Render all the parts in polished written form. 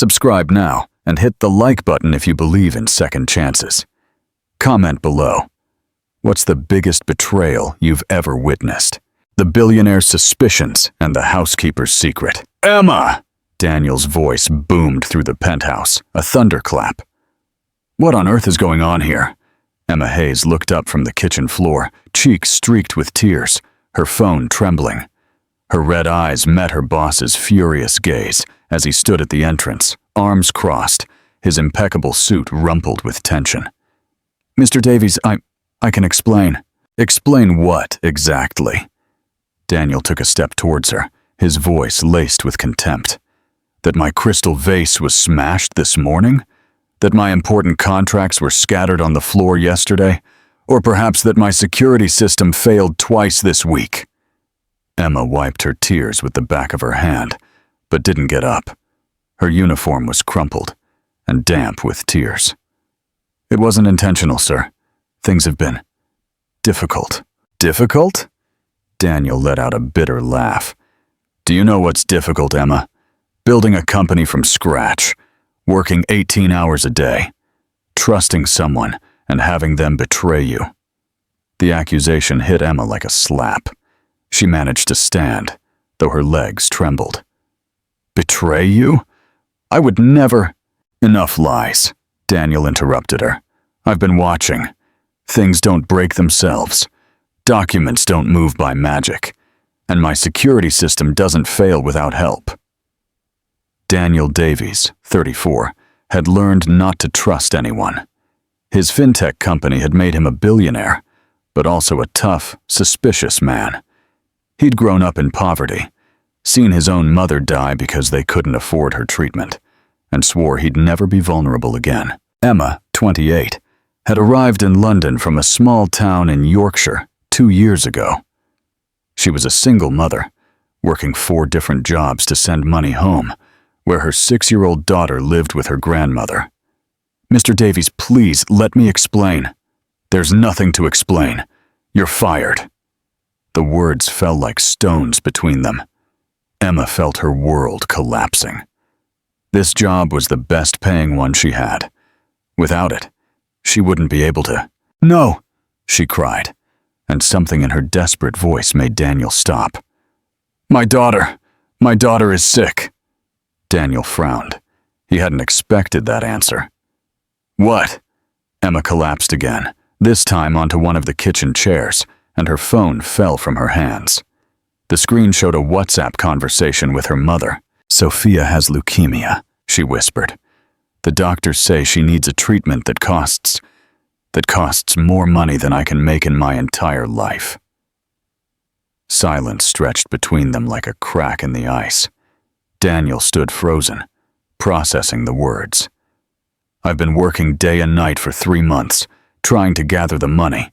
Subscribe now and hit the like button if you believe in second chances. Comment below. What's the biggest betrayal you've ever witnessed? The billionaire's suspicions and the housekeeper's secret. Emma! Daniel's voice boomed through the penthouse, a thunderclap. What on earth is going on here? Emma Hayes looked up from the kitchen floor, cheeks streaked with tears, her phone trembling. Her red eyes met her boss's furious gaze as he stood at the entrance, arms crossed, his impeccable suit rumpled with tension. Mr. Davies, I can explain. Explain what, exactly? Daniel took a step towards her, his voice laced with contempt. That my crystal vase was smashed this morning? That my important contracts were scattered on the floor yesterday? Or perhaps that my security system failed twice this week? Emma wiped her tears with the back of her hand, but didn't get up. Her uniform was crumpled and damp with tears. It wasn't intentional, sir. Things have been difficult. Difficult? Daniel let out a bitter laugh. Do you know what's difficult, Emma? Building a company from scratch, working 18 hours a day, trusting someone and having them betray you. The accusation hit Emma like a slap. She managed to stand, though her legs trembled. Betray you? I would never— Enough lies, Daniel interrupted her. I've been watching. Things don't break themselves. Documents don't move by magic. And my security system doesn't fail without help. Daniel Davies, 34, had learned not to trust anyone. His fintech company had made him a billionaire, but also a tough, suspicious man. He'd grown up in poverty, seen his own mother die because they couldn't afford her treatment, and swore he'd never be vulnerable again. Emma, 28, had arrived in London from a small town in Yorkshire 2 years ago. She was a single mother, working 4 different jobs to send money home, where her 6-year-old daughter lived with her grandmother. Mr. Davies, please let me explain. There's nothing to explain. You're fired. The words fell like stones between them. Emma felt her world collapsing. This job was the best-paying one she had. Without it, she wouldn't be able to— No, she cried, and something in her desperate voice made Daniel stop. My daughter is sick. Daniel frowned. He hadn't expected that answer. What? Emma collapsed again, this time onto one of the kitchen chairs, and her phone fell from her hands. The screen showed a WhatsApp conversation with her mother. Sophia has leukemia, she whispered. The doctors say she needs a treatment that costs more money than I can make in my entire life. Silence stretched between them like a crack in the ice. Daniel stood frozen, processing the words. I've been working day and night for 3 months, trying to gather the money.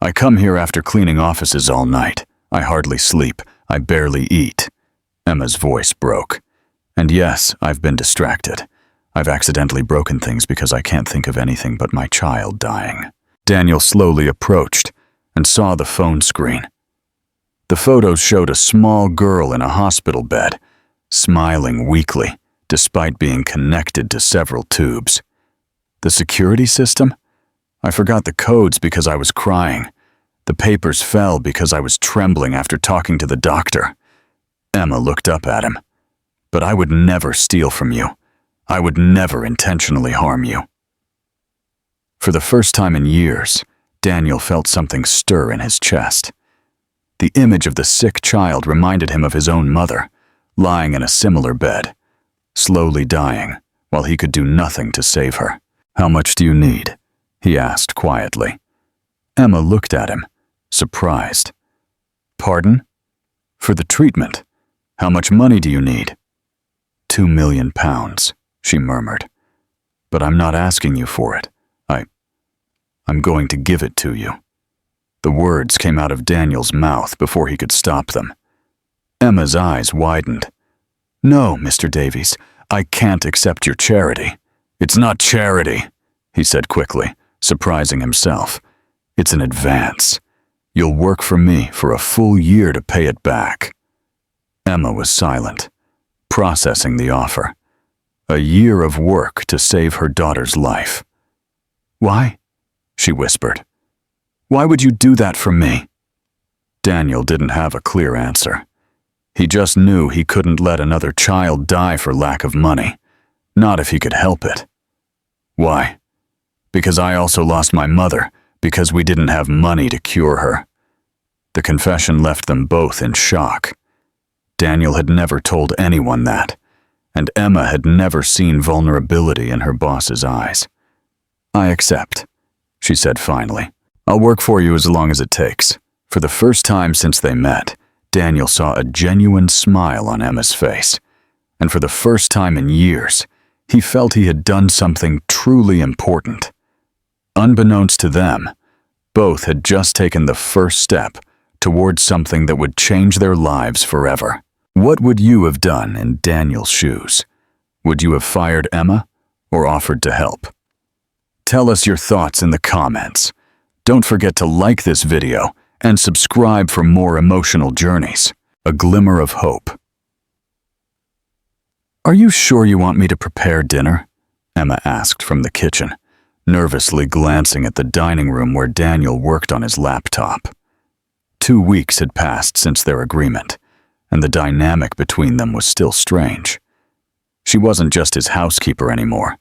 I come here after cleaning offices all night. I hardly sleep. I barely eat. Emma's voice broke. And yes, I've been distracted. I've accidentally broken things because I can't think of anything but my child dying. Daniel slowly approached and saw the phone screen. The photos showed a small girl in a hospital bed, smiling weakly, despite being connected to several tubes. The security system? I forgot the codes because I was crying. The papers fell because I was trembling after talking to the doctor. Emma looked up at him. But I would never steal from you. I would never intentionally harm you. For the first time in years, Daniel felt something stir in his chest. The image of the sick child reminded him of his own mother, lying in a similar bed, slowly dying, while he could do nothing to save her. How much do you need? He asked quietly. Emma looked at him, surprised. Pardon? For the treatment. How much money do you need? 2 million pounds, she murmured. But I'm not asking you for it. I'm going to give it to you. The words came out of Daniel's mouth before he could stop them. Emma's eyes widened. No, Mr. Davies, I can't accept your charity. It's not charity, he said quickly, surprising himself. It's an advance. You'll work for me for a full year to pay it back. Emma was silent, processing the offer. A year of work to save her daughter's life. "Why?" she whispered. "Why would you do that for me?" Daniel didn't have a clear answer. He just knew he couldn't let another child die for lack of money, not if he could help it. "Why?" "Because I also lost my mother, because we didn't have money to cure her." The confession left them both in shock. Daniel had never told anyone that, and Emma had never seen vulnerability in her boss's eyes. "I accept," she said finally. "I'll work for you as long as it takes." For the first time since they met, Daniel saw a genuine smile on Emma's face, and for the first time in years, he felt he had done something truly important. Unbeknownst to them, both had just taken the first step towards something that would change their lives forever. What would you have done in Daniel's shoes? Would you have fired Emma or offered to help? Tell us your thoughts in the comments. Don't forget to like this video and subscribe for more emotional journeys. A glimmer of hope. "Are you sure you want me to prepare dinner?" Emma asked from the kitchen, nervously glancing at the dining room where Daniel worked on his laptop. 2 weeks had passed since their agreement, and the dynamic between them was still strange. She wasn't just his housekeeper anymore,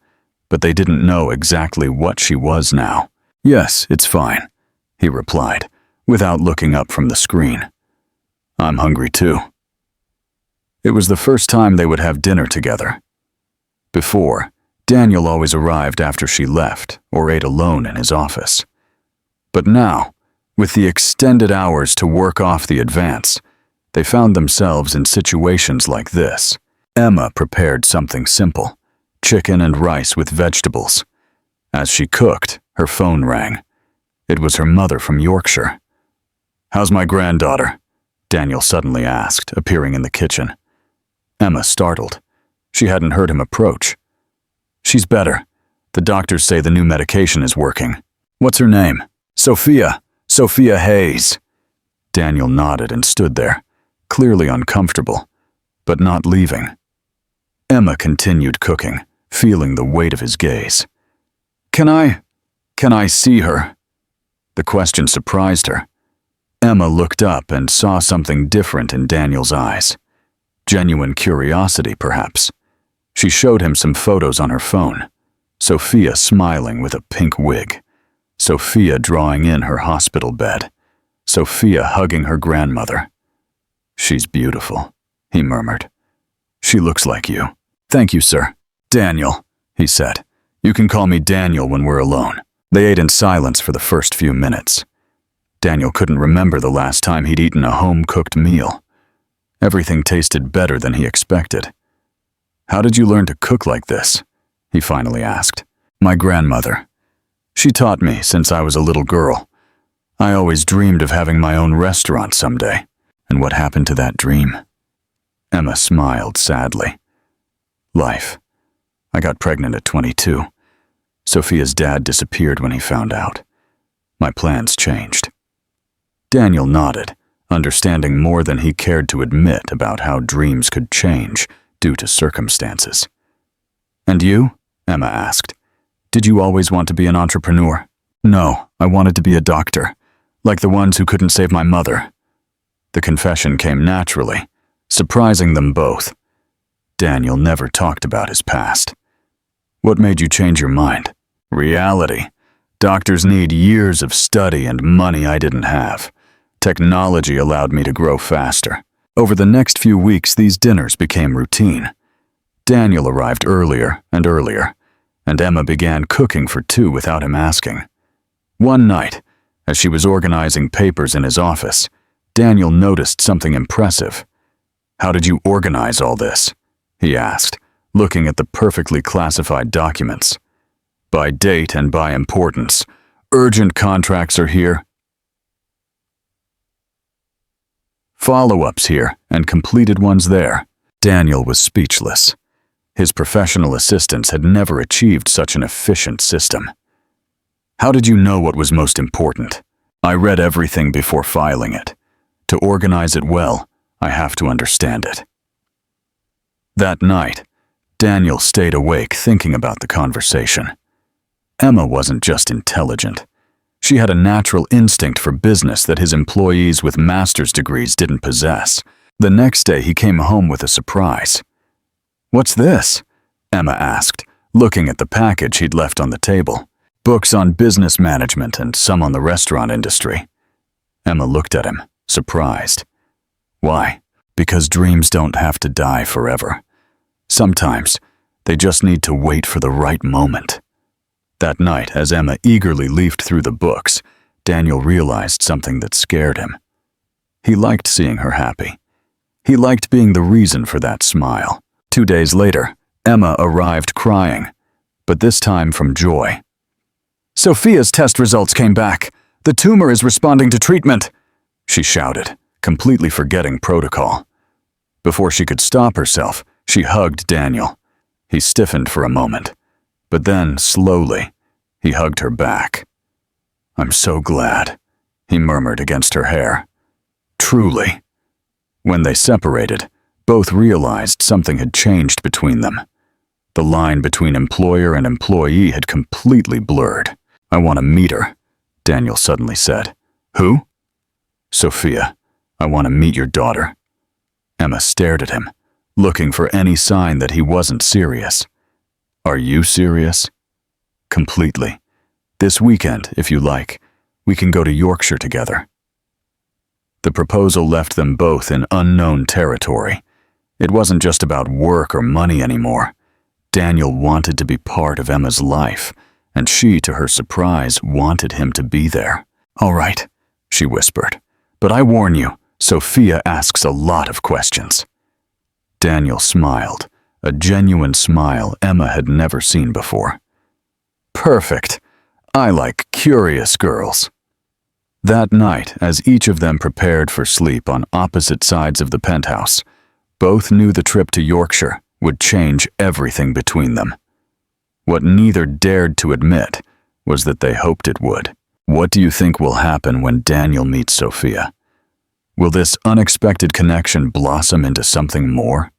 but they didn't know exactly what she was now. "Yes, it's fine," he replied, without looking up from the screen. "I'm hungry too." It was the first time they would have dinner together. Before, Daniel always arrived after she left or ate alone in his office. But now, with the extended hours to work off the advance, they found themselves in situations like this. Emma prepared something simple, chicken and rice with vegetables. As she cooked, her phone rang. It was her mother from Yorkshire. "How's my granddaughter?" Daniel suddenly asked, appearing in the kitchen. Emma startled. She hadn't heard him approach. "She's better. The doctors say the new medication is working." "What's her name?" "Sophia. Sophia Hayes." Daniel nodded and stood there, clearly uncomfortable, but not leaving. Emma continued cooking, feeling the weight of his gaze. Can I see her?" The question surprised her. Emma looked up and saw something different in Daniel's eyes. Genuine curiosity, perhaps. She showed him some photos on her phone. Sophia smiling with a pink wig. Sophia drawing in her hospital bed. Sophia hugging her grandmother. "She's beautiful," he murmured. "She looks like you." "Thank you, sir." "Daniel," he said. "You can call me Daniel when we're alone." They ate in silence for the first few minutes. Daniel couldn't remember the last time he'd eaten a home-cooked meal. Everything tasted better than he expected. "How did you learn to cook like this?" he finally asked. "My grandmother. She taught me since I was a little girl. I always dreamed of having my own restaurant someday." "And what happened to that dream?" Emma smiled sadly. "Life. I got pregnant at 22. Sophia's dad disappeared when he found out. My plans changed." Daniel nodded, understanding more than he cared to admit about how dreams could change due to circumstances. "And you?" Emma asked. "Did you always want to be an entrepreneur?" "No, I wanted to be a doctor, like the ones who couldn't save my mother." The confession came naturally, surprising them both. Daniel never talked about his past. "What made you change your mind?" "Reality. Doctors need years of study and money I didn't have. Technology allowed me to grow faster." Over the next few weeks, these dinners became routine. Daniel arrived earlier and earlier, and Emma began cooking for two without him asking. One night, as she was organizing papers in his office, Daniel noticed something impressive. "How did you organize all this?" he asked, looking at the perfectly classified documents. "By date and by importance. Urgent contracts are here. Follow-ups here and completed ones there." Daniel was speechless. His professional assistants had never achieved such an efficient system. "How did you know what was most important?" "I read everything before filing it. To organize it well, I have to understand it." That night, Daniel stayed awake thinking about the conversation. Emma wasn't just intelligent. She had a natural instinct for business that his employees with master's degrees didn't possess. The next day he came home with a surprise. "What's this?" Emma asked, looking at the package he'd left on the table. "Books on business management and some on the restaurant industry." Emma looked at him, surprised. "Why?" "Because dreams don't have to die forever. Sometimes they just need to wait for the right moment." That night, as Emma eagerly leafed through the books, Daniel realized something that scared him. He liked seeing her happy. He liked being the reason for that smile. 2 days later, Emma arrived crying, but this time from joy. "Sophia's test results came back. The tumor is responding to treatment," she shouted, completely forgetting protocol. Before she could stop herself, she hugged Daniel. He stiffened for a moment, but then, slowly, he hugged her back. "I'm so glad," he murmured against her hair. "Truly." When they separated, both realized something had changed between them. The line between employer and employee had completely blurred. "I want to meet her," Daniel suddenly said. "Who?" "Sophia. I want to meet your daughter." Emma stared at him, looking for any sign that he wasn't serious. "Are you serious?" "Completely. This weekend, if you like, we can go to Yorkshire together." The proposal left them both in unknown territory. It wasn't just about work or money anymore. Daniel wanted to be part of Emma's life, and she, to her surprise, wanted him to be there. "All right," she whispered, "but I warn you, Sophia asks a lot of questions." Daniel smiled, a genuine smile Emma had never seen before. "Perfect. I like curious girls." That night, as each of them prepared for sleep on opposite sides of the penthouse, both knew the trip to Yorkshire would change everything between them. What neither dared to admit was that they hoped it would. What do you think will happen when Daniel meets Sophia? Will this unexpected connection blossom into something more?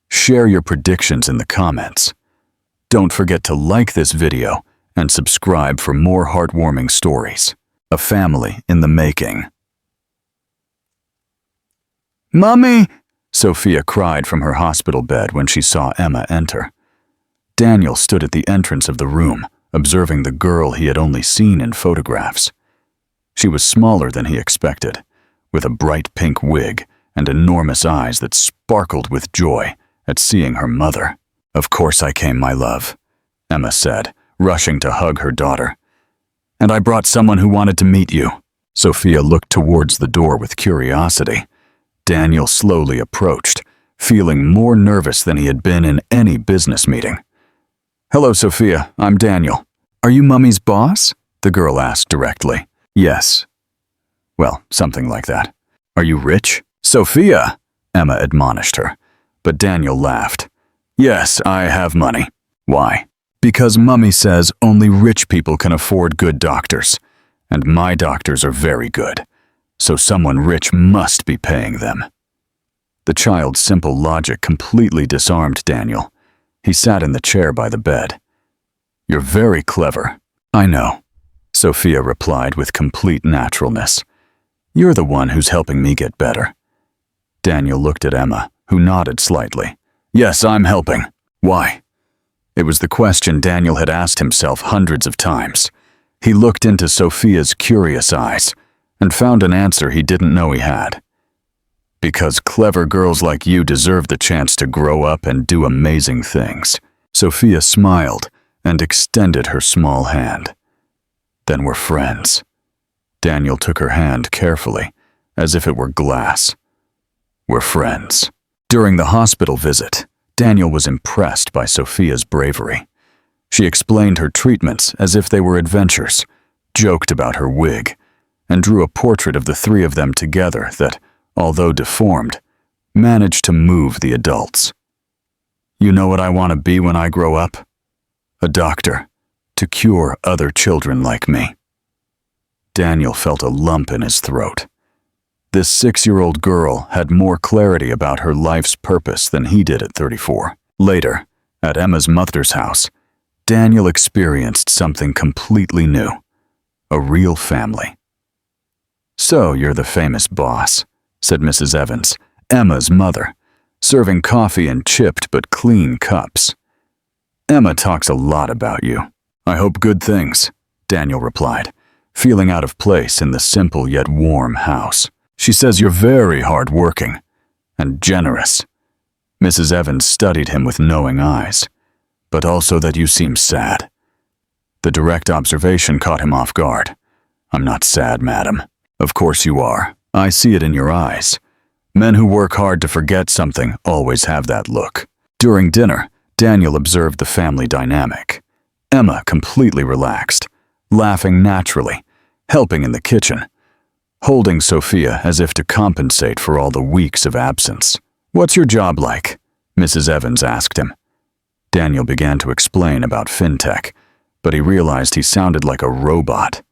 Share your predictions in the comments. Don't forget to like this video and subscribe for more heartwarming stories. A family in the making. "Mommy!" Sophia cried from her hospital bed when she saw Emma enter. Daniel stood at the entrance of the room, observing the girl he had only seen in photographs. She was smaller than he expected, with a bright pink wig and enormous eyes that sparkled with joy at seeing her mother. "Of course I came, my love," Emma said, rushing to hug her daughter. "And I brought someone who wanted to meet you." Sophia looked towards the door with curiosity. Daniel slowly approached, feeling more nervous than he had been in any business meeting. "Hello, Sophia. I'm Daniel." "Are you Mummy's boss?" the girl asked directly. "Yes." Well, something like that. "Are you rich?" "Sophia," Emma admonished her, but Daniel laughed. "Yes, I have money." "Why?" "Because Mummy says only rich people can afford good doctors, and my doctors are very good, so someone rich must be paying them." The child's simple logic completely disarmed Daniel. He sat in the chair by the bed. "You're very clever." "I know," Sophia replied with complete naturalness. "You're the one who's helping me get better." Daniel looked at Emma, who nodded slightly. "Yes, I'm helping." "Why?" It was the question Daniel had asked himself hundreds of times. He looked into Sophia's curious eyes and found an answer he didn't know he had. "Because clever girls like you deserve the chance to grow up and do amazing things." Sophia smiled and extended her small hand. "Then we're friends." Daniel took her hand carefully, as if it were glass. "We're friends." During the hospital visit, Daniel was impressed by Sophia's bravery. She explained her treatments as if they were adventures, joked about her wig, and drew a portrait of the three of them together that, although deformed, managed to move the adults. "You know what I want to be when I grow up? A doctor, to cure other children like me." Daniel felt a lump in his throat. This 6-year-old girl had more clarity about her life's purpose than he did at 34. Later, At Emma's mother's house, Daniel experienced something completely new. A real family. "So you're the famous boss," said Mrs. Evans, Emma's mother, serving coffee in chipped but clean cups. "Emma talks a lot about you." "I hope good things," Daniel replied, feeling out of place in the simple yet warm house. "She says you're very hard-working and generous." Mrs. Evans studied him with knowing eyes. "But also that you seem sad." The direct observation caught him off guard. "I'm not sad, madam." "Of course you are. I see it in your eyes. Men who work hard to forget something always have that look." During dinner, Daniel observed the family dynamic. Emma completely relaxed, laughing naturally, helping in the kitchen, holding Sophia as if to compensate for all the weeks of absence. "What's your job like?" Mrs. Evans asked him. Daniel began to explain about fintech, but he realized he sounded like a robot.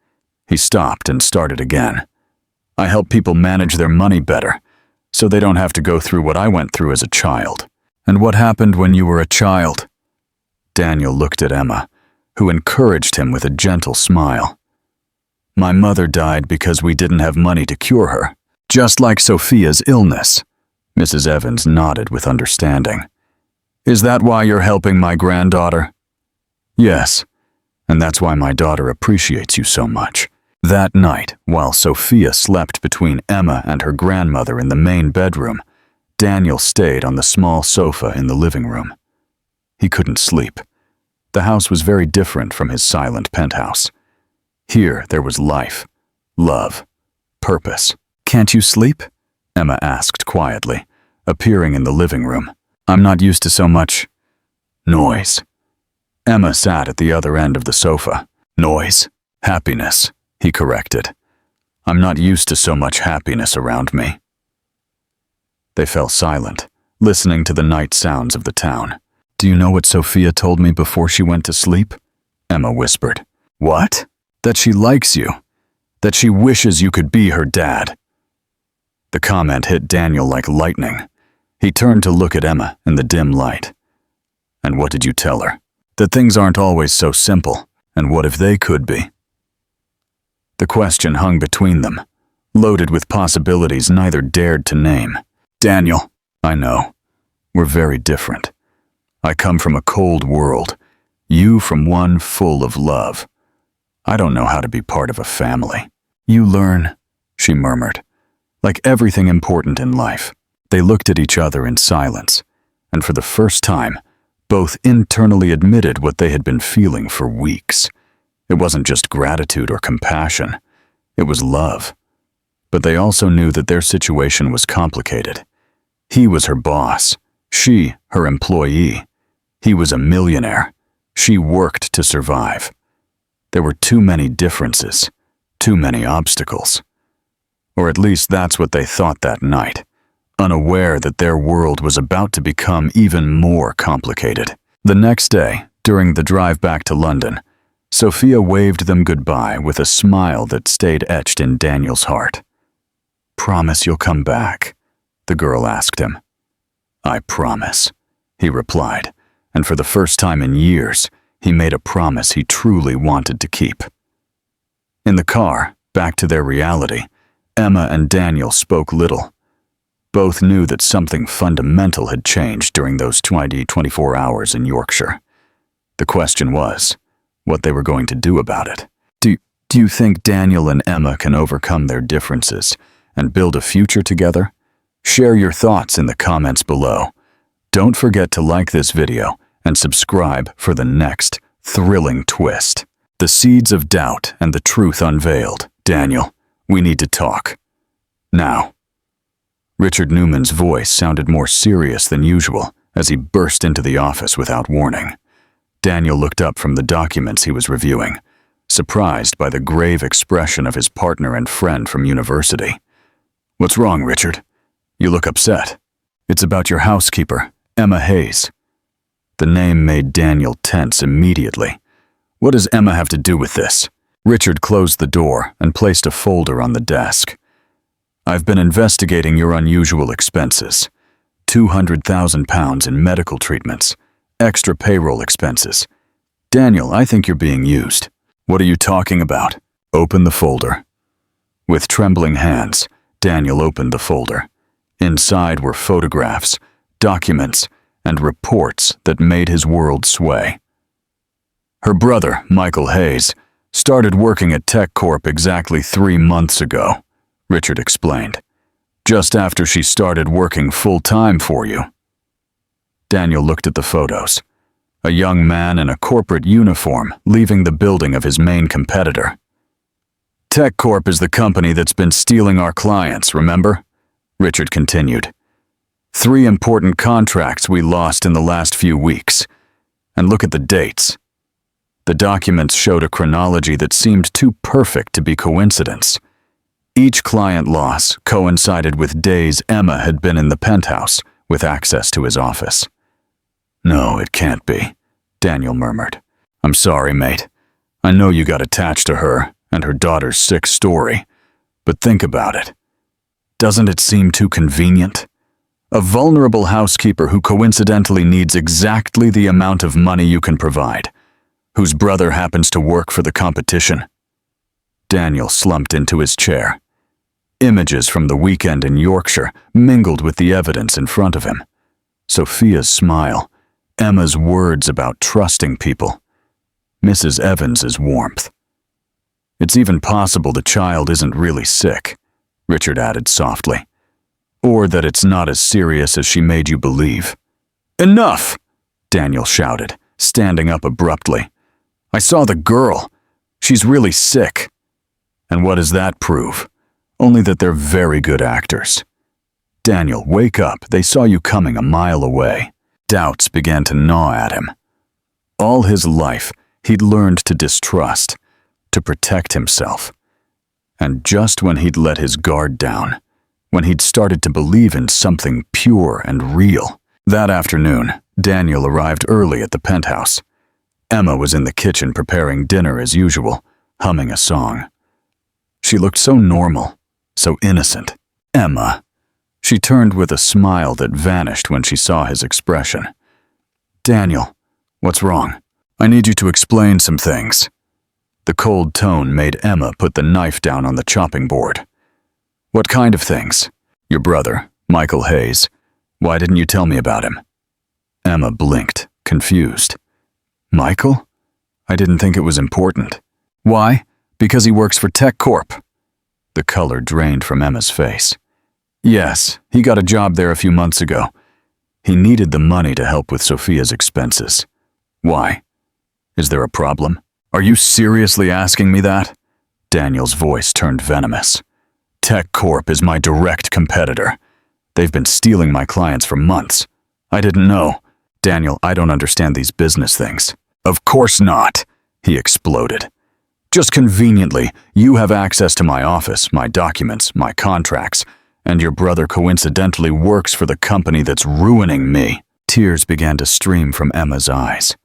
He stopped and started again. "I help people manage their money better, so they don't have to go through what I went through as a child." "And what happened when you were a child?" Daniel looked at Emma, who encouraged him with a gentle smile. "My mother died because we didn't have money to cure her, just like Sophia's illness." Mrs. Evans nodded with understanding. "Is that why you're helping my granddaughter?" "Yes, and that's why my daughter appreciates you so much." That night, while Sophia slept between Emma and her grandmother in the main bedroom, Daniel stayed on the small sofa in the living room. He couldn't sleep. The house was very different from his silent penthouse. Here there was life, love, purpose. "Can't you sleep?" Emma asked quietly, appearing in the living room. "I'm not used to so much noise." Emma sat at the other end of the sofa. "Noise? Happiness," he corrected. "I'm not used to so much happiness around me." They fell silent, listening to the night sounds of the town. "Do you know what Sophia told me before she went to sleep?" Emma whispered. "What?" "That she likes you. That she wishes you could be her dad." The comment hit Daniel like lightning. He turned to look at Emma in the dim light. "And what did you tell her?" "That things aren't always so simple, and what if they could be?" The question hung between them, loaded with possibilities neither dared to name. "Daniel, I know. We're very different. I come from a cold world, you from one full of love. I don't know how to be part of a family." "You learn," she murmured, "like everything important in life." They looked at each other in silence, and for the first time, both internally admitted what they had been feeling for weeks. It wasn't just gratitude or compassion, it was love. But they also knew that their situation was complicated. He was her boss, she her employee. He was a millionaire, she worked to survive. There were too many differences, too many obstacles. Or at least that's what they thought that night, unaware that their world was about to become even more complicated. The next day, during the drive back to London, Sophia waved them goodbye with a smile that stayed etched in Daniel's heart. "Promise you'll come back?" the girl asked him. "I promise," he replied, and for the first time in years, he made a promise he truly wanted to keep. In the car, back to their reality, Emma and Daniel spoke little. Both knew that something fundamental had changed during those 24 hours in Yorkshire. The question was, what they were going to do about it. Do you think Daniel and Emma can overcome their differences and build a future together? Share your thoughts in the comments below. Don't forget to like this video and subscribe for the next thrilling twist. The seeds of doubt and the truth unveiled. "Daniel, we need to talk. Now." Richard Newman's voice sounded more serious than usual as he burst into the office without warning. Daniel looked up from the documents he was reviewing, surprised by the grave expression of his partner and friend from university. "What's wrong, Richard? You look upset." "It's about your housekeeper, Emma Hayes." The name made Daniel tense immediately. "What does Emma have to do with this?" Richard closed the door and placed a folder on the desk. "I've been investigating your unusual expenses. £200,000 in medical treatments, extra payroll expenses. Daniel, I think you're being used. What are you talking about? Open the folder. With trembling hands, Daniel opened the folder. Inside were photographs, documents, and reports that made his world sway. Her brother, Michael Hayes, started working at Tech Corp exactly 3 months ago, Richard explained. Just after she started working full-time for you. Daniel looked at the photos. A young man in a corporate uniform leaving the building of his main competitor. Tech Corp is the company that's been stealing our clients, remember? Richard continued. 3 important contracts we lost in the last few weeks. And look at the dates. The documents showed a chronology that seemed too perfect to be coincidence. Each client loss coincided with days Emma had been in the penthouse with access to his office. No, it can't be, Daniel murmured. I'm sorry, mate. I know you got attached to her and her daughter's sick story, but think about it. Doesn't it seem too convenient? A vulnerable housekeeper who coincidentally needs exactly the amount of money you can provide, whose brother happens to work for the competition. Daniel slumped into his chair. Images from the weekend in Yorkshire mingled with the evidence in front of him. Sophia's smile, Emma's words about trusting people, Mrs. Evans's warmth. It's even possible the child isn't really sick, Richard added softly, or that it's not as serious as she made you believe. Enough! Daniel shouted, standing up abruptly. I saw the girl. She's really sick. And what does that prove? Only that they're very good actors. Daniel, wake up. They saw you coming a mile away. Doubts began to gnaw at him. All his life, he'd learned to distrust, to protect himself. And just when he'd let his guard down, when he'd started to believe in something pure and real, that afternoon, Daniel arrived early at the penthouse. Emma was in the kitchen preparing dinner as usual, humming a song. She looked so normal, so innocent. Emma. She turned with a smile that vanished when she saw his expression. Daniel, what's wrong? I need you to explain some things. The cold tone made Emma put the knife down on the chopping board. What kind of things? Your brother, Michael Hayes. Why didn't you tell me about him? Emma blinked, confused. Michael? I didn't think it was important. Why? Because he works for Tech Corp. The color drained from Emma's face. Yes, he got a job there a few months ago. He needed the money to help with Sophia's expenses. Why? Is there a problem? Are you seriously asking me that? Daniel's voice turned venomous. Tech Corp is my direct competitor. They've been stealing my clients for months. I didn't know. Daniel, I don't understand these business things. Of course not, he exploded. Just conveniently, you have access to my office, my documents, my contracts, and your brother coincidentally works for the company that's ruining me. Tears began to stream from Emma's eyes.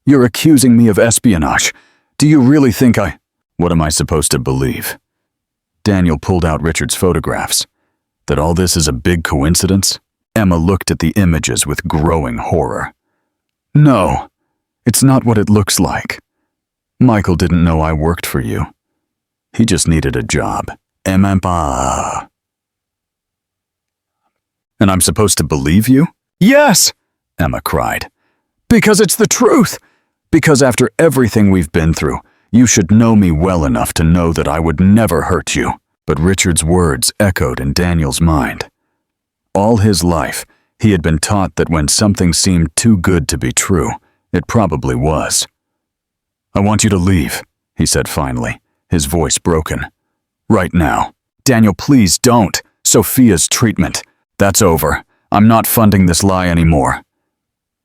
You're accusing me of espionage. Do you really think What am I supposed to believe? Daniel pulled out Richard's photographs. That all this is a big coincidence? Emma looked at the images with growing horror. No, it's not what it looks like. Michael didn't know I worked for you. He just needed a job. Emma. And I'm supposed to believe you? Yes, Emma cried. Because it's the truth. Because after everything we've been through, you should know me well enough to know that I would never hurt you. But Richard's words echoed in Daniel's mind. All his life, he had been taught that when something seemed too good to be true, it probably was. I want you to leave, he said finally, his voice broken. Right now. Daniel, please don't. Sophia's treatment. That's over. I'm not funding this lie anymore.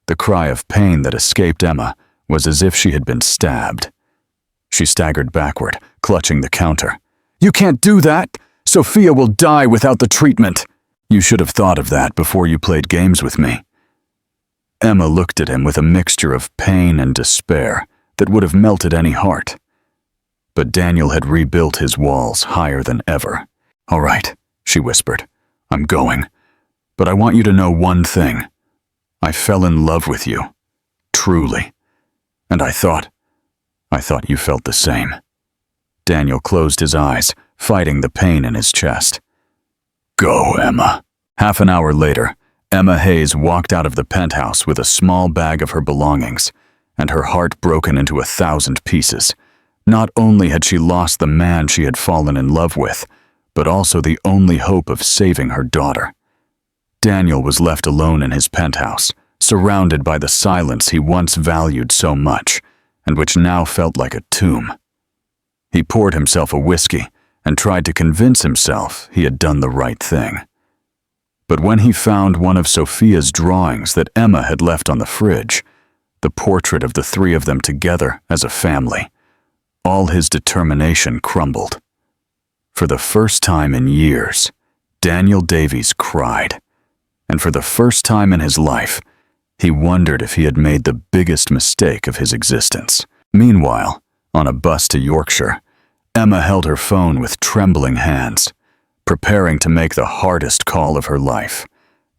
The cry of pain that escaped Emma was as if she had been stabbed. She staggered backward, clutching the counter. You can't do that! Sophia will die without the treatment! You should have thought of that before you played games with me. Emma looked at him with a mixture of pain and despair that would have melted any heart. But Daniel had rebuilt his walls higher than ever. All right, she whispered. I'm going. But I want you to know one thing. I fell in love with you. truly. And I thought you felt the same. Daniel closed his eyes, fighting the pain in his chest. Go, Emma. Half an hour later, Emma Hayes walked out of the penthouse with a small bag of her belongings, and her heart broken into 1,000 pieces. Not only had she lost the man she had fallen in love with, but also the only hope of saving her daughter. Daniel was left alone in his penthouse, surrounded by the silence he once valued so much, and which now felt like a tomb. He poured himself a whiskey and tried to convince himself he had done the right thing. But when he found one of Sophia's drawings that Emma had left on the fridge, the portrait of the three of them together as a family, all his determination crumbled. For the first time in years, Daniel Davies cried, and for the first time in his life, he wondered if he had made the biggest mistake of his existence. Meanwhile, on a bus to Yorkshire, Emma held her phone with trembling hands, preparing to make the hardest call of her life,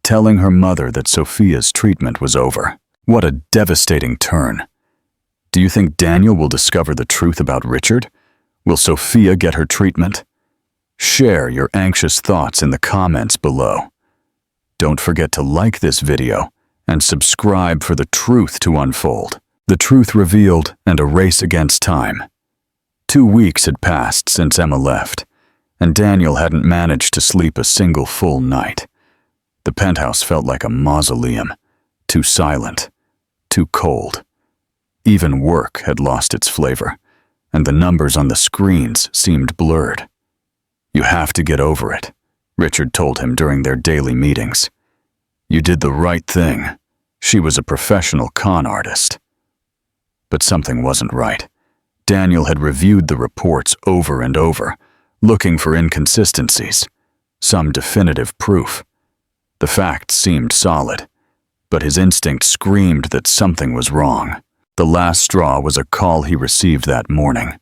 telling her mother that Sophia's treatment was over. What a devastating turn. Do you think Daniel will discover the truth about Richard? Will Sophia get her treatment? Share your anxious thoughts in the comments below. Don't forget to like this video and subscribe for the truth to unfold. The truth revealed and a race against time. 2 weeks had passed since Emma left, and Daniel hadn't managed to sleep a single full night. The penthouse felt like a mausoleum, too silent, too cold. Even work had lost its flavor, and the numbers on the screens seemed blurred. You have to get over it, Richard told him during their daily meetings. You did the right thing. She was a professional con artist. But something wasn't right. Daniel had reviewed the reports over and over, looking for inconsistencies, some definitive proof. The facts seemed solid, but his instinct screamed that something was wrong. The last straw was a call he received that morning.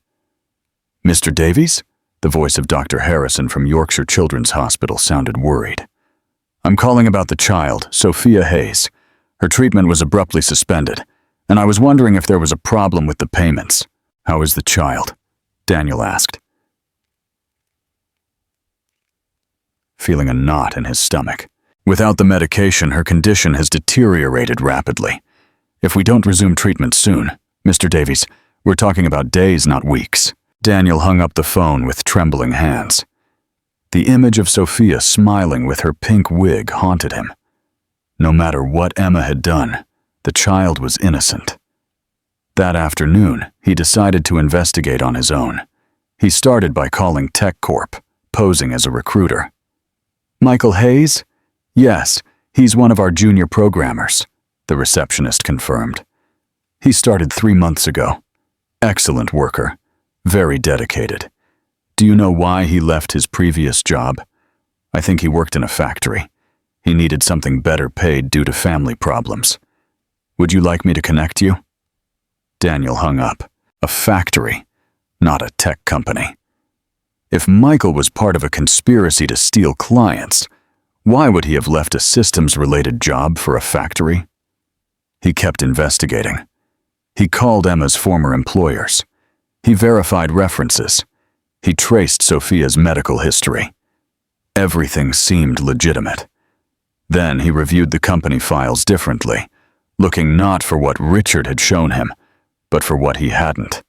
Mr. Davies? The voice of Dr. Harrison from Yorkshire Children's Hospital sounded worried. I'm calling about the child, Sophia Hayes. Her treatment was abruptly suspended, and I was wondering if there was a problem with the payments. How is the child? Daniel asked, feeling a knot in his stomach. Without the medication, her condition has deteriorated rapidly. If we don't resume treatment soon, Mr. Davies, we're talking about days, not weeks. Daniel hung up the phone with trembling hands. The image of Sophia smiling with her pink wig haunted him. No matter what Emma had done, the child was innocent. That afternoon, he decided to investigate on his own. He started by calling Tech Corp, posing as a recruiter. Michael Hayes? Yes, he's one of our junior programmers, the receptionist confirmed. He started 3 months ago. Excellent worker, very dedicated. Do you know why he left his previous job? I think he worked in a factory. He needed something better paid due to family problems. Would you like me to connect you? Daniel hung up. A factory, not a tech company. If Michael was part of a conspiracy to steal clients, why would he have left a systems-related job for a factory? He kept investigating. He called Emma's former employers. He verified references. He traced Sophia's medical history. Everything seemed legitimate. Then he reviewed the company files differently, looking not for what Richard had shown him, but for what he hadn't.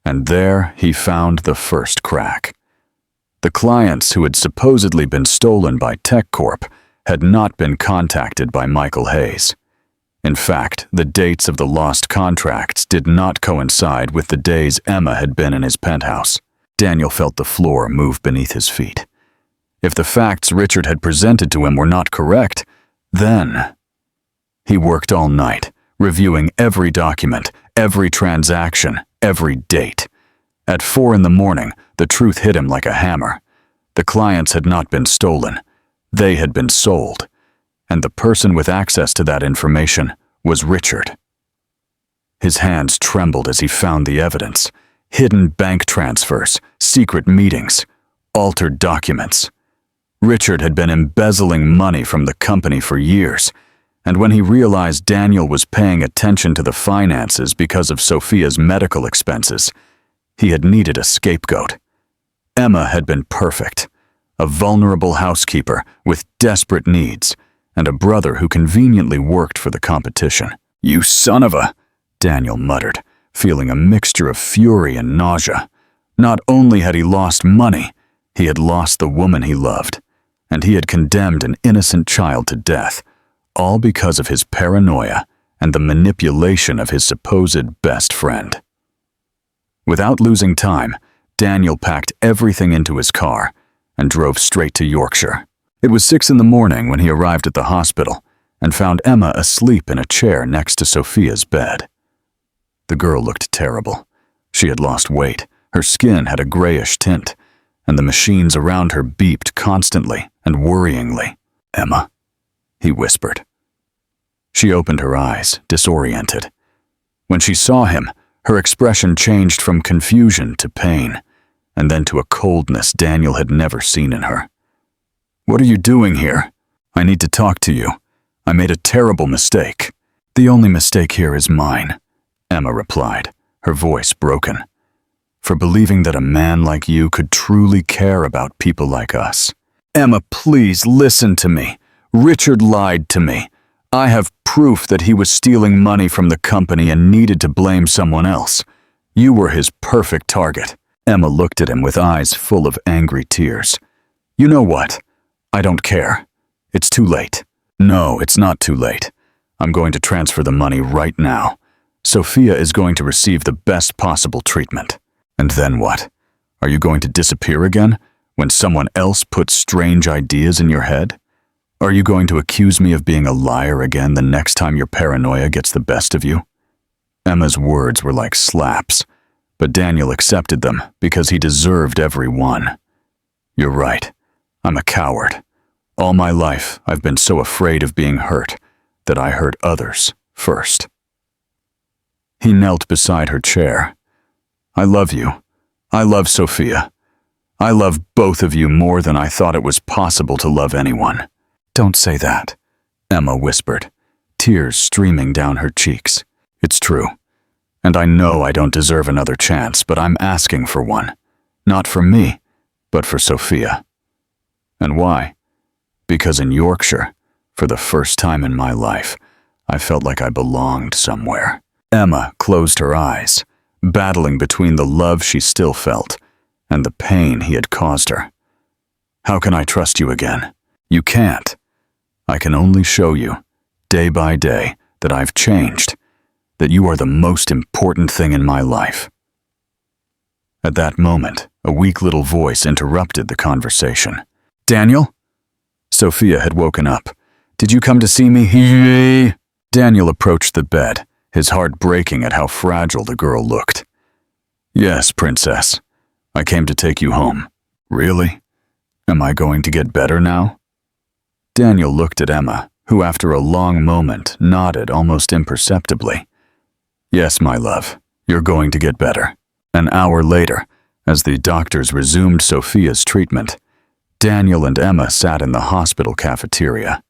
And there he found the first crack. The clients who had supposedly been stolen by Tech Corp had not been contacted by Michael Hayes. In fact, the dates of the lost contracts did not coincide with the days Emma had been in his penthouse. Daniel felt the floor move beneath his feet. If the facts Richard had presented to him were not correct, then... He worked all night, reviewing every document, every transaction, every date. At 4 a.m, the truth hit him like a hammer. The clients had not been stolen. They had been sold. And the person with access to that information was Richard. His hands trembled as he found the evidence. Hidden bank transfers, secret meetings, altered documents. Richard had been embezzling money from the company for years, And when he realized Daniel was paying attention to the finances because of Sophia's medical expenses, he had needed a scapegoat. Emma had been perfect, a vulnerable housekeeper with desperate needs, and a brother who conveniently worked for the competition. "You son of a," Daniel muttered, feeling a mixture of fury and nausea. Not only had he lost money, he had lost the woman he loved, and he had condemned an innocent child to death, all because of his paranoia and the manipulation of his supposed best friend. Without losing time, Daniel packed everything into his car and drove straight to Yorkshire. It was 6 in the morning when he arrived at the hospital and found Emma asleep in a chair next to Sophia's bed. The girl looked terrible. She had lost weight, her skin had a grayish tint, and the machines around her beeped constantly and worryingly. "Emma?" he whispered. She opened her eyes, disoriented. When she saw him, her expression changed from confusion to pain, and then to a coldness Daniel had never seen in her. "What are you doing here? I need to talk to you. I made a terrible mistake." "The only mistake here is mine," Emma replied, her voice broken. "For believing that a man like you could truly care about people like us." "Emma, please listen to me. Richard lied to me. I have proof that he was stealing money from the company and needed to blame someone else. You were his perfect target." Emma looked at him with eyes full of angry tears. "You know what? I don't care. It's too late." "No, it's not too late. I'm going to transfer the money right now. Sophia is going to receive the best possible treatment." "And then what? Are you going to disappear again when someone else puts strange ideas in your head? Are you going to accuse me of being a liar again the next time your paranoia gets the best of you?" Emma's words were like slaps, but Daniel accepted them because he deserved every one. "You're right. I'm a coward. All my life, I've been so afraid of being hurt that I hurt others first." He knelt beside her chair. "I love you. I love Sophia. I love both of you more than I thought it was possible to love anyone." "Don't say that," Emma whispered, tears streaming down her cheeks. "It's true. And I know I don't deserve another chance, but I'm asking for one. Not for me, but for Sophia." "And why?" "Because in Yorkshire, for the first time in my life, I felt like I belonged somewhere." Emma closed her eyes, battling between the love she still felt and the pain he had caused her. "How can I trust you again? You can't. I can only show you, day by day, that I've changed, that you are the most important thing in my life." At that moment, a weak little voice interrupted the conversation. "Daniel?" Sophia had woken up. "Did you come to see me?" Daniel approached the bed, his heart breaking at how fragile the girl looked. "Yes, princess. I came to take you home." "Really? Am I going to get better now?" Daniel looked at Emma, who after a long moment nodded almost imperceptibly. "Yes, my love, you're going to get better." An hour later, as the doctors resumed Sophia's treatment, Daniel and Emma sat in the hospital cafeteria.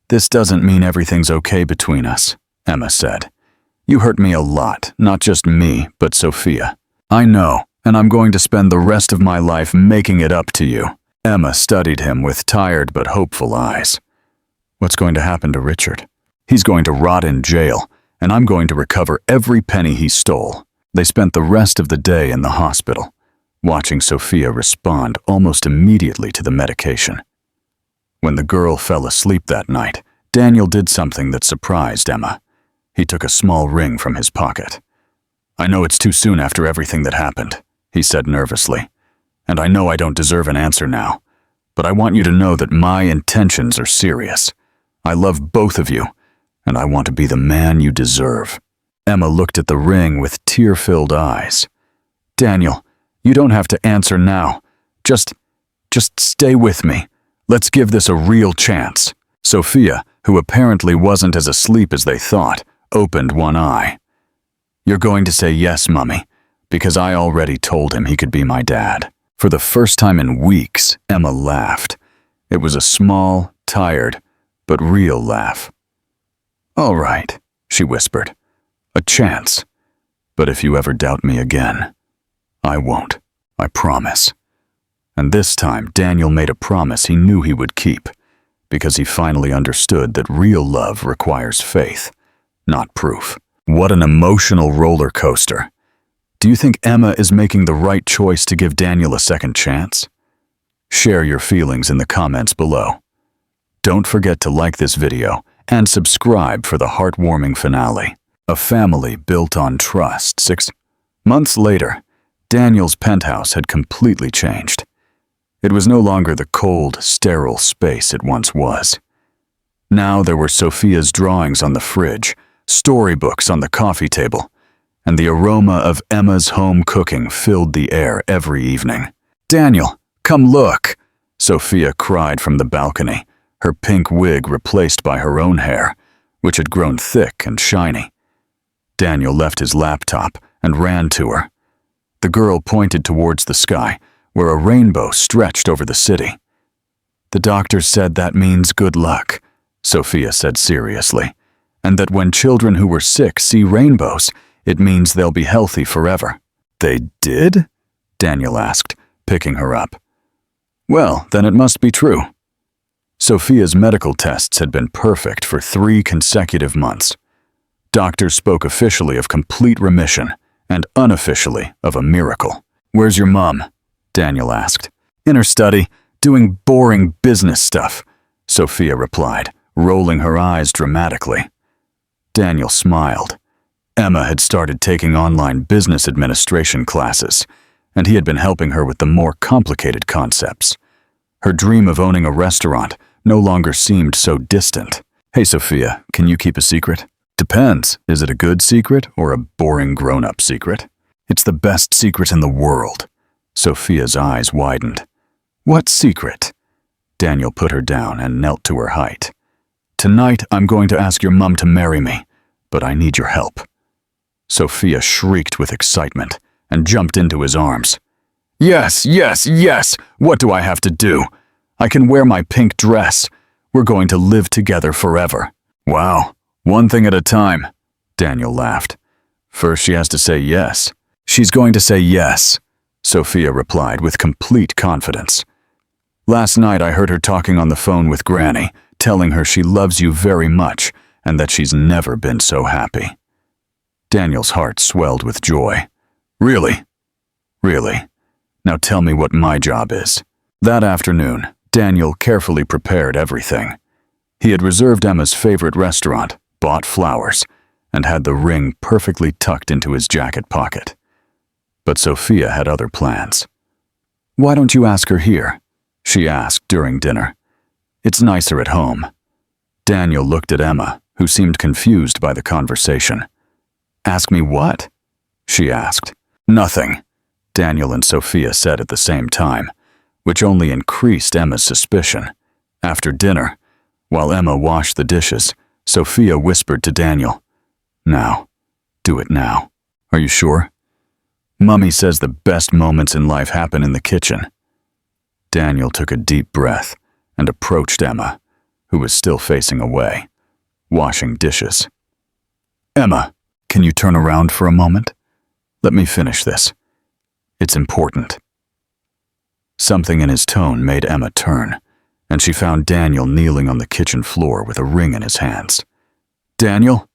"This doesn't mean everything's okay between us," Emma said. "You hurt me a lot, not just me, but Sophia. I know, and I'm going to spend the rest of my life making it up to you." Emma studied him with tired but hopeful eyes. "What's going to happen to Richard?" "He's going to rot in jail, and I'm going to recover every penny he stole." They spent the rest of the day in the hospital, watching Sophia respond almost immediately to the medication. When the girl fell asleep that night, Daniel did something that surprised Emma. He took a small ring from his pocket. "I know it's too soon after everything that happened," he said nervously. "And I know I don't deserve an answer now, but I want you to know that my intentions are serious. I love both of you, and I want to be the man you deserve." Emma looked at the ring with tear-filled eyes. "Daniel, you don't have to answer now. Just stay with me. Let's give this a real chance." Sophia, who apparently wasn't as asleep as they thought, opened one eye. "You're going to say yes, Mummy, because I already told him he could be my dad." For the first time in weeks, Emma laughed. It was a small, tired, but real laugh. "All right," she whispered. "A chance. But if you ever doubt me again, I won't. I promise." And this time, Daniel made a promise he knew he would keep, because he finally understood that real love requires faith, not proof. What an emotional roller coaster. Do you think Emma is making the right choice to give Daniel a second chance? Share your feelings in the comments below. Don't forget to like this video and subscribe for the heartwarming finale. A family built on trust. 6 months later, Daniel's penthouse had completely changed. It was no longer the cold, sterile space it once was. Now there were Sophia's drawings on the fridge, storybooks on the coffee table, and the aroma of Emma's home cooking filled the air every evening. "Daniel, come look!" Sophia cried from the balcony, her pink wig replaced by her own hair, which had grown thick and shiny. Daniel left his laptop and ran to her. The girl pointed towards the sky, where a rainbow stretched over the city. "The doctor said that means good luck," Sophia said seriously, "and that when children who were sick see rainbows, it means they'll be healthy forever." "They did?" Daniel asked, picking her up. "Well, then it must be true." Sophia's medical tests had been perfect for 3 consecutive months. Doctors spoke officially of complete remission and unofficially of a miracle. "Where's your mom?" Daniel asked. "In her study, doing boring business stuff," Sophia replied, rolling her eyes dramatically. Daniel smiled. Emma had started taking online business administration classes, and he had been helping her with the more complicated concepts. Her dream of owning a restaurant no longer seemed so distant. "Hey, Sophia, can you keep a secret?" "Depends. Is it a good secret or a boring grown-up secret?" "It's the best secret in the world." Sophia's eyes widened. "What secret?" Daniel put her down and knelt to her height. "Tonight, I'm going to ask your mum to marry me, but I need your help." Sophia shrieked with excitement and jumped into his arms. "Yes, yes, yes! What do I have to do? I can wear my pink dress. We're going to live together forever." "Wow, one thing at a time," Daniel laughed. "First she has to say yes." "She's going to say yes," Sophia replied with complete confidence. "Last night I heard her talking on the phone with Granny, telling her she loves you very much and that she's never been so happy." Daniel's heart swelled with joy. "Really? Really? Now tell me what my job is." That afternoon, Daniel carefully prepared everything. He had reserved Emma's favorite restaurant, bought flowers, and had the ring perfectly tucked into his jacket pocket. But Sophia had other plans. "Why don't you ask her here?" she asked during dinner. "It's nicer at home." Daniel looked at Emma, who seemed confused by the conversation. "Ask me what?" she asked. "Nothing," Daniel and Sophia said at the same time, which only increased Emma's suspicion. After dinner, while Emma washed the dishes, Sophia whispered to Daniel, "Now, do it now. Are you sure? Mummy says the best moments in life happen in the kitchen." Daniel took a deep breath and approached Emma, who was still facing away, washing dishes. "Emma, can you turn around for a moment? Let me finish this. It's important." Something in his tone made Emma turn, and she found Daniel kneeling on the kitchen floor with a ring in his hands. "Daniel?"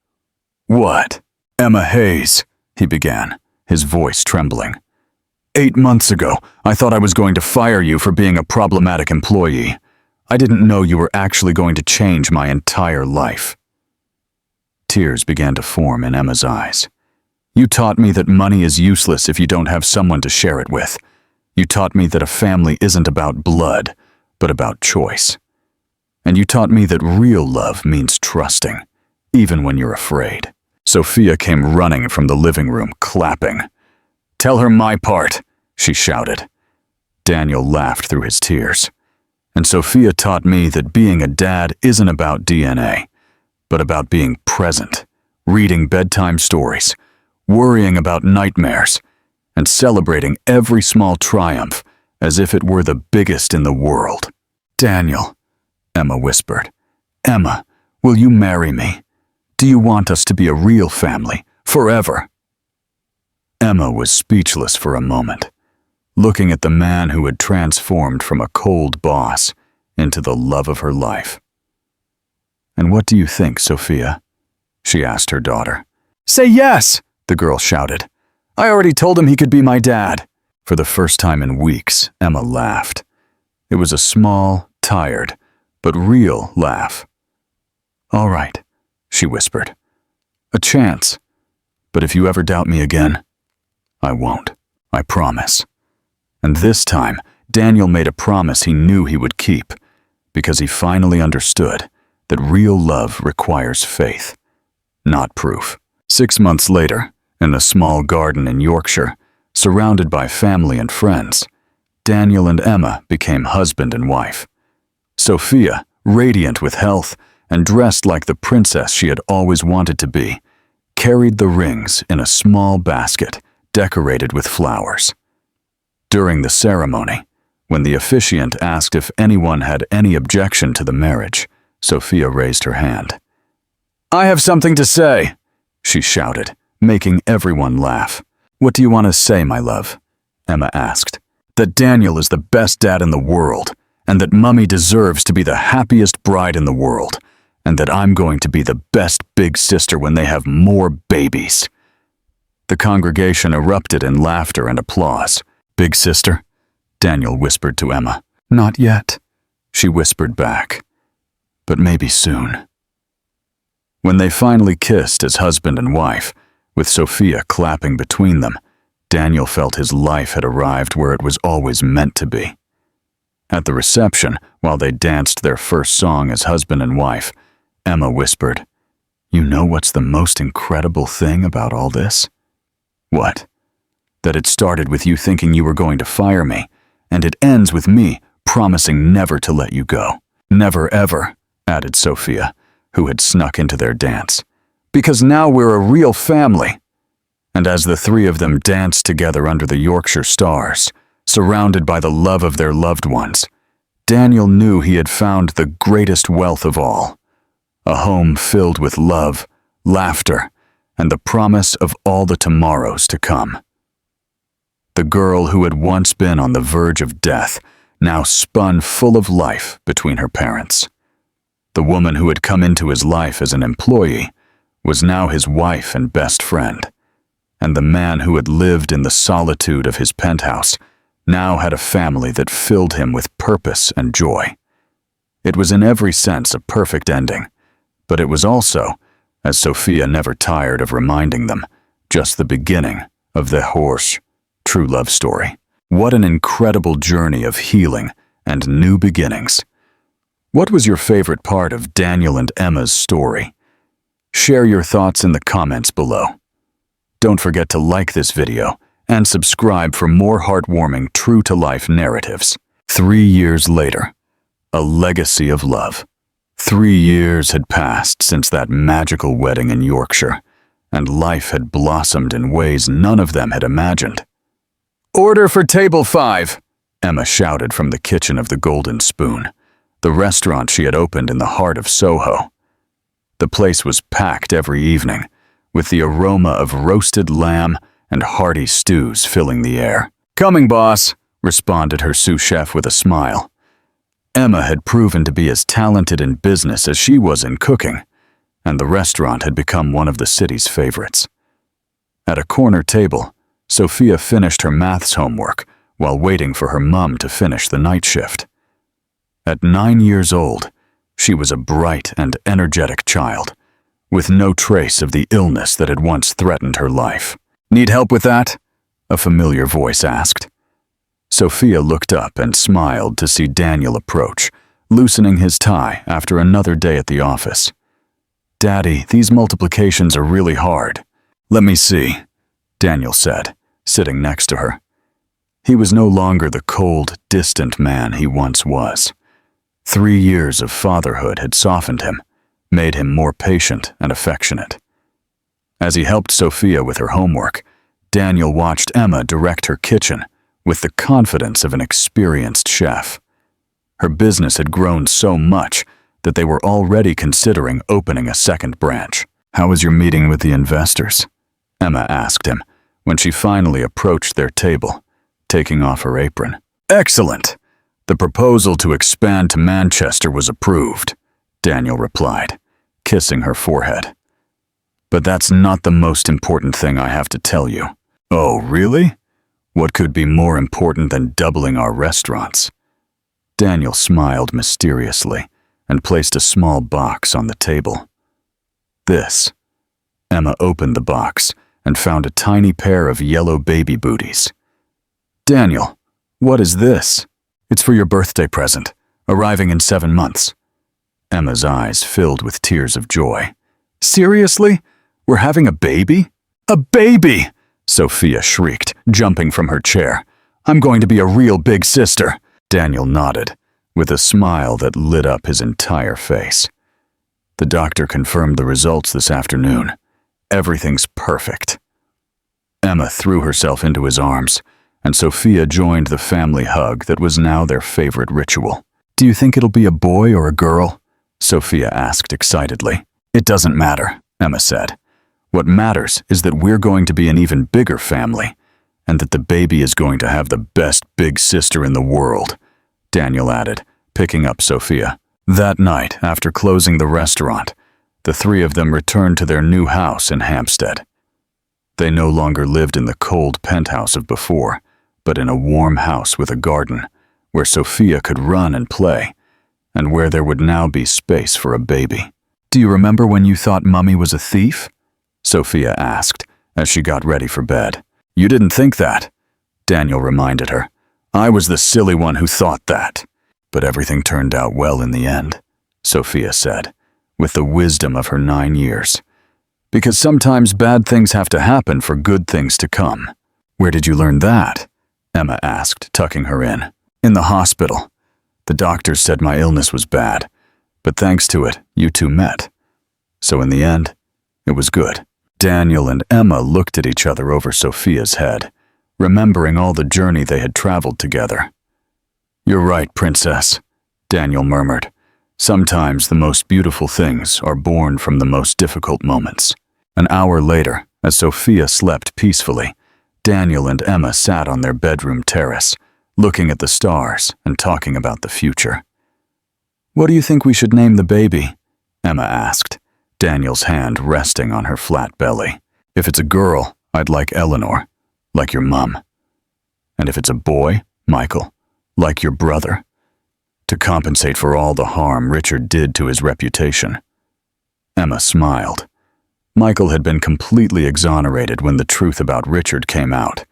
"What?" "Emma Hayes," he began, his voice trembling. 8 months ago, I thought I was going to fire you for being a problematic employee. I didn't know you were actually going to change my entire life." Tears began to form in Emma's eyes. "You taught me that money is useless if you don't have someone to share it with. You taught me that a family isn't about blood, but about choice. And you taught me that real love means trusting, even when you're afraid." Sophia came running from the living room, clapping. "Tell her my part," she shouted. Daniel laughed through his tears. "And Sophia taught me that being a dad isn't about DNA, but about being present, reading bedtime stories, worrying about nightmares, and celebrating every small triumph as if it were the biggest in the world." "Daniel," Emma whispered. "Emma, will you marry me? Do you want us to be a real family, forever?" Emma was speechless for a moment, looking at the man who had transformed from a cold boss into the love of her life. "And what do you think, Sophia?" she asked her daughter. "Say yes!" the girl shouted. "I already told him he could be my dad." For the first time in weeks, Emma laughed. It was a small, tired, but real laugh. "All right," she whispered. "A chance. But if you ever doubt me again, I won't. I promise." And this time, Daniel made a promise he knew he would keep, because he finally understood that real love requires faith, not proof. 6 months later, in a small garden in Yorkshire, surrounded by family and friends, Daniel and Emma became husband and wife. Sophia, radiant with health and dressed like the princess she had always wanted to be, carried the rings in a small basket decorated with flowers. During the ceremony, when the officiant asked if anyone had any objection to the marriage, Sophia raised her hand. "I have something to say," she shouted, making everyone laugh. "What do you want to say, my love?" Emma asked. "That Daniel is the best dad in the world, and that Mummy deserves to be the happiest bride in the world, and that I'm going to be the best big sister when they have more babies." The congregation erupted in laughter and applause. "Big sister?" Daniel whispered to Emma. "Not yet," she whispered back. "But maybe soon." When they finally kissed as husband and wife, with Sophia clapping between them, Daniel felt his life had arrived where it was always meant to be. At the reception, while they danced their first song as husband and wife, Emma whispered, "You know what's the most incredible thing about all this?" "What?" "That it started with you thinking you were going to fire me, and it ends with me promising never to let you go." "Never ever," added Sophia, who had snuck into their dance. "Because now we're a real family." And as the three of them danced together under the Yorkshire stars, surrounded by the love of their loved ones, Daniel knew he had found the greatest wealth of all, a home filled with love, laughter, and the promise of all the tomorrows to come. The girl who had once been on the verge of death now spun full of life between her parents. The woman who had come into his life as an employee was now his wife and best friend, and the man who had lived in the solitude of his penthouse now had a family that filled him with purpose and joy. It was in every sense a perfect ending, but it was also, as Sophia never tired of reminding them, just the beginning of the true love story. What an incredible journey of healing and new beginnings. What was your favorite part of Daniel and Emma's story? Share your thoughts in the comments below. Don't forget to like this video and subscribe for more heartwarming, true-to-life narratives. 3 years later, a legacy of love. 3 years had passed since that magical wedding in Yorkshire, and life had blossomed in ways none of them had imagined. "Order for table 5, Emma shouted from the kitchen of the Golden Spoon, the restaurant she had opened in the heart of Soho. The place was packed every evening, with the aroma of roasted lamb and hearty stews filling the air. "Coming, boss," responded her sous chef with a smile. Emma had proven to be as talented in business as she was in cooking, and the restaurant had become one of the city's favorites. At a corner table, Sophia finished her maths homework while waiting for her mum to finish the night shift. At 9 years old, she was a bright and energetic child, with no trace of the illness that had once threatened her life. "Need help with that?" a familiar voice asked. Sophia looked up and smiled to see Daniel approach, loosening his tie after another day at the office. "Daddy, these multiplications are really hard." "Let me see," Daniel said, sitting next to her. He was no longer the cold, distant man he once was. 3 years of fatherhood had softened him, made him more patient and affectionate. As he helped Sophia with her homework, Daniel watched Emma direct her kitchen with the confidence of an experienced chef. Her business had grown so much that they were already considering opening a second branch. "How was your meeting with the investors?" Emma asked him when she finally approached their table, taking off her apron. "Excellent! The proposal to expand to Manchester was approved," Daniel replied, kissing her forehead. "But that's not the most important thing I have to tell you." "Oh, really? What could be more important than doubling our restaurants?" Daniel smiled mysteriously and placed a small box on the table. "This." Emma opened the box and found a tiny pair of yellow baby booties. "Daniel, what is this?" "It's for your birthday present, arriving in 7 months." Emma's eyes filled with tears of joy. "Seriously? We're having a baby?" "A baby!" Sophia shrieked, jumping from her chair. "I'm going to be a real big sister." Daniel nodded, with a smile that lit up his entire face. "The doctor confirmed the results this afternoon. Everything's perfect." Emma threw herself into his arms, and Sophia joined the family hug that was now their favorite ritual. "Do you think it'll be a boy or a girl?" Sophia asked excitedly. "It doesn't matter," Emma said. "What matters is that we're going to be an even bigger family, and that the baby is going to have the best big sister in the world," Daniel added, picking up Sophia. That night, after closing the restaurant, the three of them returned to their new house in Hampstead. They no longer lived in the cold penthouse of before, but in a warm house with a garden, where Sophia could run and play, and where there would now be space for a baby. "Do you remember when you thought Mummy was a thief?" Sophia asked as she got ready for bed. "You didn't think that," Daniel reminded her. "I was the silly one who thought that." "But everything turned out well in the end," Sophia said, with the wisdom of her 9 years. "Because sometimes bad things have to happen for good things to come." "Where did you learn that?" Emma asked, tucking her in. "In the hospital. The doctors said my illness was bad, but thanks to it, you two met. So in the end, it was good." Daniel and Emma looked at each other over Sophia's head, remembering all the journey they had traveled together. "You're right, Princess," Daniel murmured. "Sometimes the most beautiful things are born from the most difficult moments." An hour later, as Sophia slept peacefully, Daniel and Emma sat on their bedroom terrace, looking at the stars and talking about the future. "What do you think we should name the baby?" Emma asked, Daniel's hand resting on her flat belly. "If it's a girl, I'd like Eleanor, like your mum. And if it's a boy, Michael, like your brother, to compensate for all the harm Richard did to his reputation." Emma smiled. Michael had been completely exonerated when the truth about Richard came out,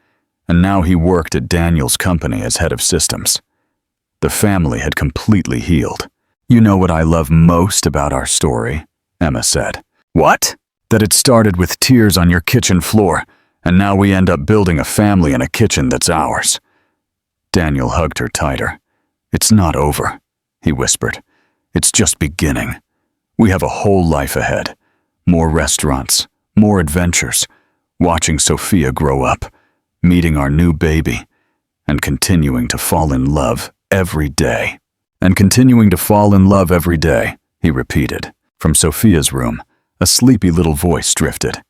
and now he worked at Daniel's company as head of systems. The family had completely healed. "You know what I love most about our story?" Emma said. "What?" "That it started with tears on your kitchen floor, and now we end up building a family in a kitchen that's ours." Daniel hugged her tighter. "It's not over," he whispered. "It's just beginning. We have a whole life ahead. More restaurants, more adventures, watching Sophia grow up, meeting our new baby, and continuing to fall in love every day." "And continuing to fall in love every day," he repeated. From Sophia's room, a sleepy little voice drifted.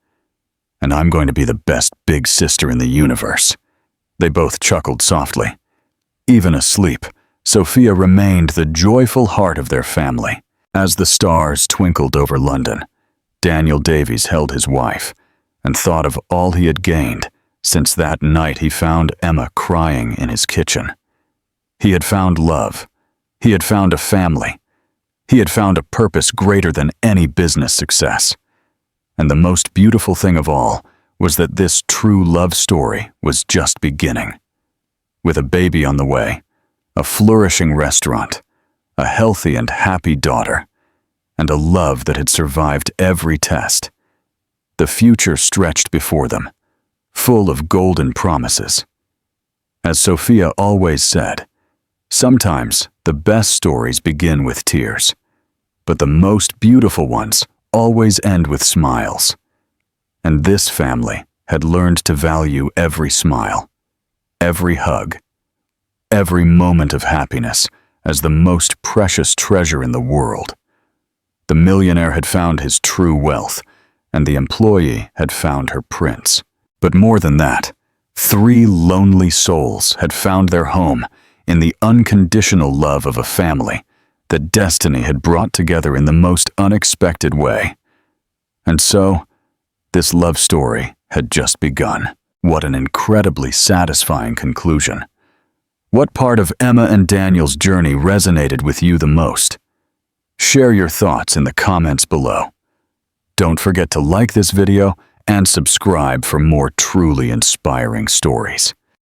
"And I'm going to be the best big sister in the universe." They both chuckled softly. Even asleep, Sophia remained the joyful heart of their family. As the stars twinkled over London, Daniel Davies held his wife and thought of all he had gained since that night he found Emma crying in his kitchen. He had found love. He had found a family. He had found a purpose greater than any business success. And the most beautiful thing of all was that this true love story was just beginning. With a baby on the way, a flourishing restaurant, a healthy and happy daughter, and a love that had survived every test, the future stretched before them, full of golden promises. As Sophia always said, sometimes the best stories begin with tears, but the most beautiful ones always end with smiles. And this family had learned to value every smile, every hug, every moment of happiness as the most precious treasure in the world. The millionaire had found his true wealth, and the employee had found her prince. But more than that, 3 lonely souls had found their home in the unconditional love of a family that destiny had brought together in the most unexpected way. And so, this love story had just begun. What an incredibly satisfying conclusion. What part of Emma and Daniel's journey resonated with you the most? Share your thoughts in the comments below. Don't forget to like this video and subscribe for more truly inspiring stories.